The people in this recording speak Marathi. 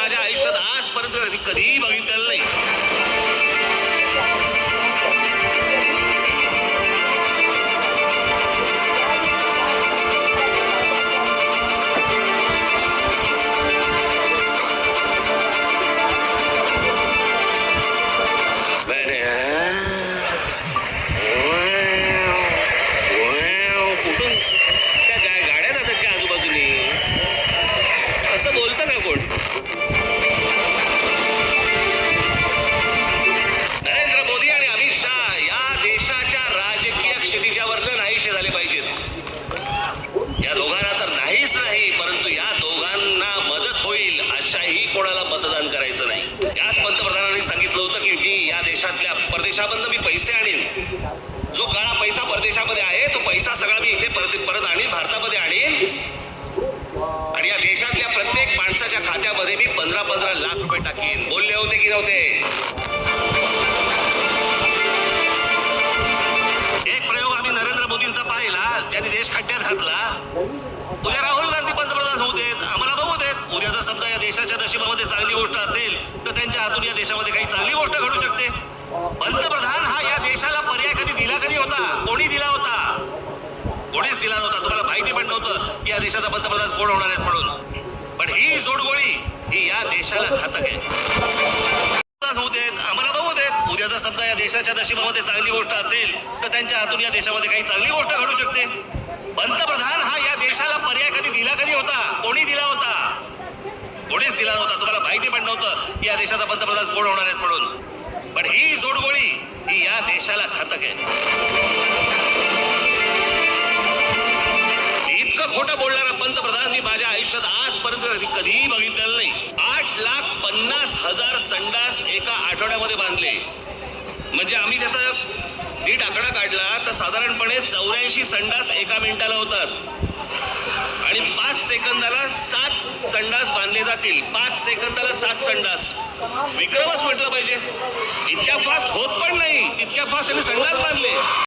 माझ्या आयुष्यात आजपर्यंत कधीही बघितलेलं नाही. कुठून त्या गाड्या जातात का आजूबाजूने? असं बोलतं का कोण? नरेंद्र मोदी आणि अमित शहा या देशाच्या राजकीय क्षितिजावरनं नाहीसे झाले पाहिजेत. या दोघांना तर नाहीच नाही, परंतु या दोघांना मदत होईल अशाही कोणाला मतदान करायचं नाही. त्याच पंतप्रधानांनी सांगितलं होतं की मी या देशातल्या परदेशामधनं मी पैसे आणीन. जो काळा पैसा परदेशामध्ये आहे तो पैसा सगळा मी इथे परत आणीन, भारतामध्ये आणीन. आणि या देशातल्या प्रत्येक माणसाच्या खात्यामध्ये मी 15-15 लाख रुपये टाकीन. बोलले होते की नव्हते? एक प्रयोग आम्ही नरेंद्र मोदींचा पाहिला, ज्यांनी देश खड्ड्यात घातला. उद्या राहुल गांधी पंतप्रधान होऊ देत, आम्हाला बघू देत. उद्या जर समजा या देशाच्या नशिबामध्ये चांगली गोष्ट असेल तर त्यांच्या हातून या देशामध्ये काही चांगली गोष्ट घडू शकते. पंतप्रधान हा या देशाला पर्याय कधी होता? कोणी दिला होता? कोणीच दिला नव्हता. तुम्हाला माहिती पण नव्हतं की या देशाचा पंतप्रधान कोण होणार आहेत म्हणून. पण ही जोडगोळी ही या देशाला घातक आहे. होऊ देत, आम्हाला बघू देत. उद्या जर समजा या देशाच्या नशिबामध्ये चांगली गोष्ट असेल तर त्यांच्या हातून या देशामध्ये काही चांगली गोष्ट घडू शकते. पंतप्रधान हा या देशाला पर्याय कधी होता? कोणी दिला होता? कोणीच दिला नव्हता. तुम्हाला माहिती पण नव्हतं की या देशाचा पंतप्रधान कोण होणार आहेत म्हणून. पण ही जोडगोळी ही या देशाला घातक आहे. इतकं खोटं बोलणारा पंतप्रधान मी माझ्या आयुष्यात आजपर्यंत कधीही बघितलेलं नाही. 8,50,000 संडास एका आठवड्यामध्ये बांधले. म्हणजे आम्ही त्याचा नीट आकडा काढला तर साधारणपणे 84 संडास एका मिनिटाला होतात. आणि 5 सेकंदाला 7 संडास बांधले जातील. 5 सेकंदाला 7 संडास. विक्रमच म्हटलं पाहिजे. इतक्या फास्ट होत पण नाही, तितक्या फास्ट त्यांनी संडास बांधले.